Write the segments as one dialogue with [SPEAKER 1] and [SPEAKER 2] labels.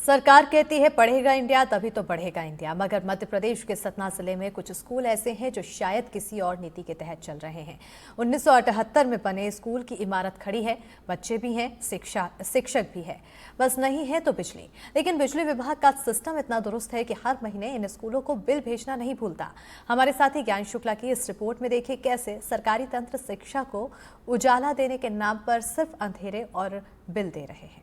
[SPEAKER 1] सरकार कहती है पढ़ेगा इंडिया तभी तो बढ़ेगा इंडिया, मगर मध्य प्रदेश के सतना जिले में कुछ स्कूल ऐसे हैं जो शायद किसी और नीति के तहत चल रहे हैं। 1978 में बने स्कूल की इमारत खड़ी है, बच्चे भी हैं, शिक्षक भी है, बस नहीं है तो बिजली। लेकिन बिजली विभाग का सिस्टम इतना दुरुस्त है कि हर महीने इन स्कूलों को बिल भेजना नहीं भूलता। हमारे साथी ज्ञान शुक्ला की इस रिपोर्ट में देखिए कैसे सरकारी तंत्र शिक्षा को उजाला देने के नाम पर सिर्फ अंधेरे और बिल दे रहे हैं।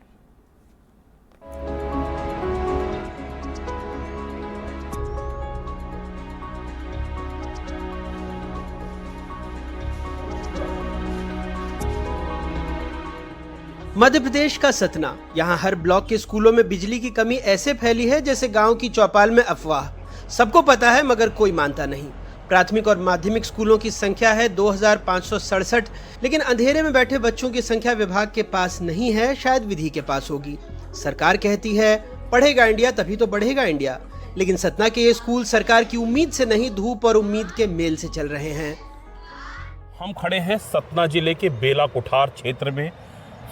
[SPEAKER 2] मध्य प्रदेश का सतना, यहाँ हर ब्लॉक के स्कूलों में बिजली की कमी ऐसे फैली है जैसे गांव की चौपाल में अफवाह। सबको पता है मगर कोई मानता नहीं। प्राथमिक और माध्यमिक स्कूलों की संख्या है 2567, लेकिन अंधेरे में बैठे बच्चों की संख्या विभाग के पास नहीं है, शायद विधि के पास होगी। सरकार कहती है पढ़ेगा इंडिया तभी तो बढ़ेगा इंडिया, लेकिन सतना के ये स्कूल सरकार की उम्मीद से नहीं, धूप और उम्मीद के मेल से चल रहे हैं।
[SPEAKER 3] हम खड़े हैं सतना जिले के बेला कुठार क्षेत्र में।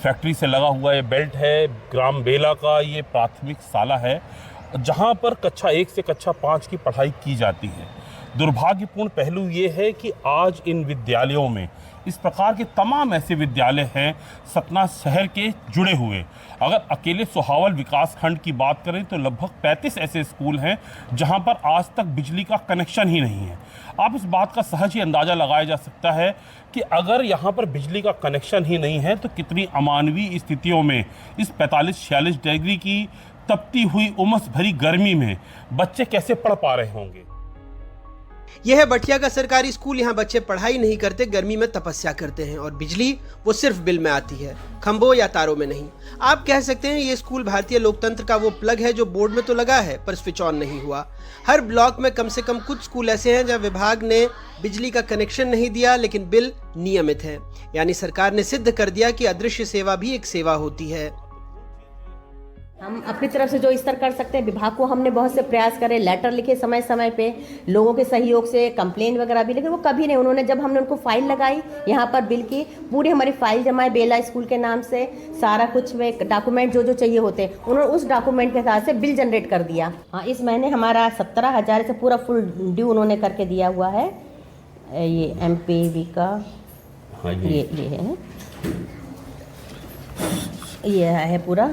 [SPEAKER 3] फैक्ट्री से लगा हुआ ये बेल्ट है, ग्राम बेला का ये प्राथमिक शाला है जहां पर कक्षा 1 से कक्षा 5 की पढ़ाई की जाती है। दुर्भाग्यपूर्ण पहलू ये है कि आज इन विद्यालयों में इस प्रकार के तमाम ऐसे विद्यालय हैं सतना शहर के जुड़े हुए। अगर अकेले सोहावल विकास खंड की बात करें तो लगभग 35 ऐसे स्कूल हैं जहां पर आज तक बिजली का कनेक्शन ही नहीं है। आप इस बात का सहज ही अंदाज़ा लगाया जा सकता है कि अगर यहाँ पर बिजली का कनेक्शन ही नहीं है तो कितनी अमानवीय स्थितियों में इस 45-46 डिग्री की तपती हुई उमस भरी गर्मी में बच्चे कैसे पढ़ पा रहे होंगे।
[SPEAKER 2] यह है बटिया का सरकारी स्कूल। यहाँ बच्चे पढ़ाई नहीं करते, गर्मी में तपस्या करते हैं और बिजली वो सिर्फ बिल में आती है, खंभों या तारों में नहीं। आप कह सकते हैं ये स्कूल भारतीय लोकतंत्र का वो प्लग है जो बोर्ड में तो लगा है पर स्विच ऑन नहीं हुआ। हर ब्लॉक में कम से कम कुछ स्कूल ऐसे हैं जहाँ विभाग ने बिजली का कनेक्शन नहीं दिया लेकिन बिल नियमित है। यानी सरकार ने सिद्ध कर दिया कि अदृश्य सेवा भी एक सेवा होती है।
[SPEAKER 4] हम अपनी तरफ से जो स्तर कर सकते हैं, विभाग को हमने बहुत से प्रयास करे, लेटर लिखे समय समय पे, लोगों के सहयोग से कंप्लेन वगैरह भी, लेकिन वो कभी नहीं। उन्होंने जब हमने उनको फाइल लगाई यहाँ पर बिल की, पूरी हमारी फाइल जमा है बेला स्कूल के नाम से, सारा कुछ में डॉक्यूमेंट जो चाहिए होते हैं उन्होंने उस डॉक्यूमेंट के साथ से बिल जनरेट कर दिया। हाँ, इस महीने हमारा 17,000 से पूरा फुल ड्यू उन्होंने करके दिया हुआ है। ये MPV का ये है पूरा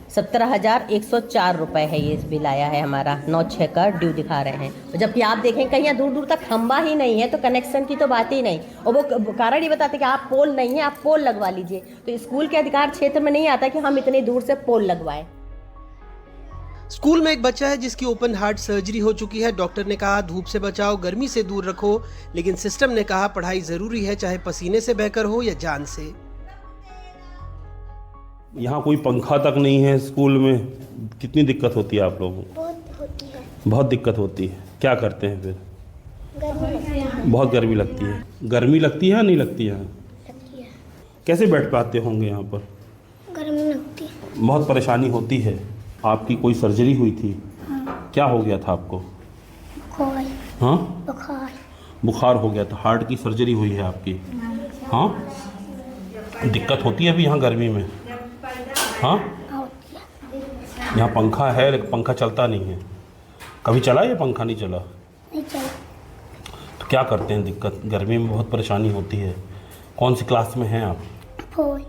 [SPEAKER 4] 17,104 रुपये है। ये बिल आया है हमारा 9/6 का ड्यू दिखा रहे हैं। जबकि आप देखें कहीं दूर दूर तक खंबा ही नहीं है तो कनेक्शन की तो बात ही नहीं। और वो कारण ही बताते कि आप पोल नहीं है, आप पोल लगवा लीजिए। तो स्कूल के अधिकार क्षेत्र में नहीं आता कि हम इतनी दूर से पोल लगवाएं।
[SPEAKER 2] स्कूल में एक बच्चा है जिसकी ओपन हार्ट सर्जरी हो चुकी है। डॉक्टर ने कहा धूप से बचाओ, गर्मी से दूर रखो, लेकिन सिस्टम ने कहा पढ़ाई जरूरी है, चाहे पसीने से बहकर हो या जान से।
[SPEAKER 3] यहाँ कोई पंखा तक नहीं है स्कूल में। कितनी दिक्कत होती है आप लोगों को?
[SPEAKER 5] बहुत होती है।
[SPEAKER 3] बहुत दिक्कत होती है। क्या करते हैं फिर?
[SPEAKER 5] गर्मी लगती है।
[SPEAKER 3] बहुत गर्मी लगती है। गर्मी लगती है या नहीं लगती है?
[SPEAKER 5] लगती है।
[SPEAKER 3] कैसे बैठ पाते होंगे यहाँ पर?
[SPEAKER 5] गर्मी लगती है।
[SPEAKER 3] बहुत परेशानी होती है। आपकी कोई सर्जरी हुई थी?
[SPEAKER 5] हाँ।
[SPEAKER 3] क्या हो गया था आपको?
[SPEAKER 5] बुखार।
[SPEAKER 3] हाँ, बुखार हो गया था। हार्ट की सर्जरी हुई है आपकी? हाँ, दिक्कत होती है अभी यहाँ गर्मी में? हाँ, यहाँ पंखा है लेकिन पंखा चलता नहीं है। कभी चला या पंखा नहीं चला?
[SPEAKER 5] नहीं चला।
[SPEAKER 3] तो क्या करते हैं? दिक्कत गर्मी में बहुत परेशानी होती है। कौन सी क्लास में हैं आप?
[SPEAKER 5] 4।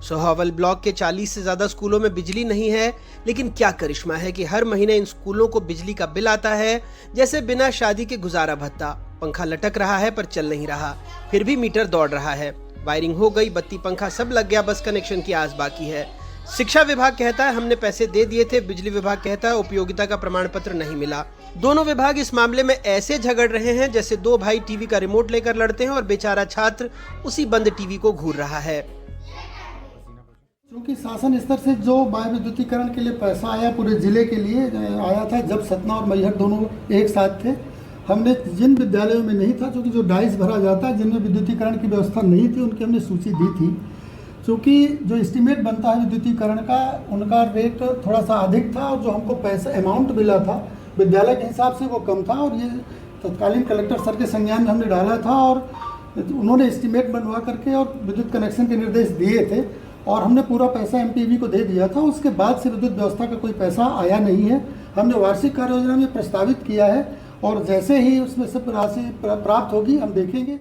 [SPEAKER 2] सोहावल ब्लॉक के 40 से ज्यादा स्कूलों में बिजली नहीं है, लेकिन क्या करिश्मा है कि हर महीने इन स्कूलों को बिजली का बिल आता है जैसे बिना शादी के गुजारा भत्ता। पंखा लटक रहा है पर चल नहीं रहा, फिर भी मीटर दौड़ रहा है। वायरिंग हो गई, बत्ती पंखा सब लग गया, बस कनेक्शन की आस बाकी है। शिक्षा विभाग कहता है हमने पैसे दे दिए थे, बिजली विभाग कहता है उपयोगिता का प्रमाण पत्र नहीं मिला। दोनों विभाग इस मामले में ऐसे झगड़ रहे हैं जैसे दो भाई टीवी का रिमोट लेकर लड़ते हैं और बेचारा छात्र उसी बंद टीवी को घूर रहा है।
[SPEAKER 6] क्योंकि शासन स्तर से जो वायु विद्युतीकरण के लिए पैसा आया पूरे जिले के लिए आया था, जब सतना और मैहर दोनों एक साथ थे, हमने जिन विद्यालयों में नहीं था, क्योंकि जो डाइस भरा जाता है जिनमें विद्युतीकरण की व्यवस्था नहीं थी, उनकी हमने सूची दी थी। क्योंकि जो एस्टीमेट बनता है विद्युतीकरण का, उनका रेट थोड़ा सा अधिक था और जो हमको पैसा अमाउंट मिला था विद्यालय के हिसाब से वो कम था। और ये तत्कालीन कलेक्टर सर के संज्ञान में हमने डाला था और उन्होंने एस्टीमेट बनवा करके और विद्युत कनेक्शन के निर्देश दिए थे। और हमने पूरा पैसा एमपीवी को दे दिया था। उसके बाद से विद्युत व्यवस्था का कोई पैसा आया नहीं है। हमने वार्षिक कार्य योजना में प्रस्तावित किया है और जैसे ही उसमें से राशि प्राप्त होगी हम देखेंगे।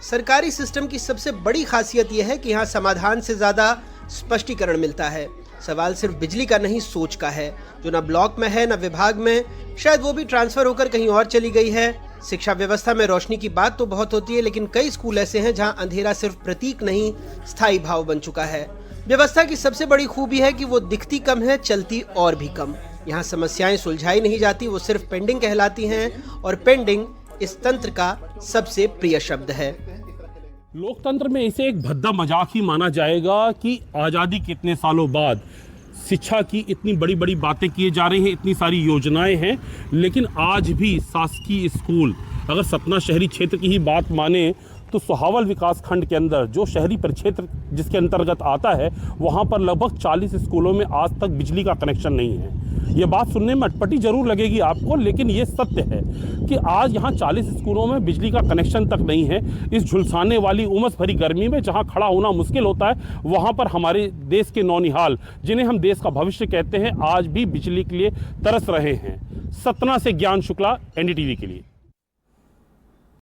[SPEAKER 2] सरकारी सिस्टम की सबसे बड़ी खासियत यह है कि यहाँ समाधान से ज्यादा स्पष्टीकरण मिलता है। सवाल सिर्फ बिजली का नहीं, सोच का है, जो न ब्लॉक में है न विभाग में, शायद वो भी ट्रांसफर होकर कहीं और चली गई है। शिक्षा व्यवस्था में रोशनी की बात तो बहुत होती है, लेकिन कई स्कूल ऐसे हैं जहां अंधेरा सिर्फ प्रतीक नहीं, स्थायी भाव बन चुका है। व्यवस्था की सबसे बड़ी खूबी है कि वो दिखती कम है, चलती और भी कम। यहाँ समस्याएं सुलझाई नहीं जाती, वो सिर्फ पेंडिंग कहलाती हैं, और पेंडिंग इस तंत्र का सबसे प्रिय शब्द है।
[SPEAKER 3] लोकतंत्र में इसे एक भद्दा मजाक ही माना जाएगा कि आज़ादी के इतने सालों बाद शिक्षा की इतनी बड़ी बड़ी बातें किए जा रही हैं, इतनी सारी योजनाएं हैं, लेकिन आज भी शासकीय स्कूल, अगर सतना शहरी क्षेत्र की ही बात माने तो सुहावल विकास खंड के अंदर जो शहरी परिक्षेत्र जिसके अंतर्गत आता है, वहाँ पर लगभग 40 स्कूलों में आज तक बिजली का कनेक्शन नहीं है। ये बात सुनने में अटपटी जरूर लगेगी आपको, लेकिन ये सत्य है कि आज यहाँ 40 स्कूलों में बिजली का कनेक्शन तक नहीं है। इस झुलसाने वाली उमस भरी गर्मी में जहाँ खड़ा होना मुश्किल होता है, वहाँ पर हमारे देश के नौनिहाल, जिन्हें हम देश का भविष्य कहते हैं, आज भी बिजली के लिए तरस रहे हैं। सतना से ज्ञान शुक्ला, एनडीटीवी के लिए।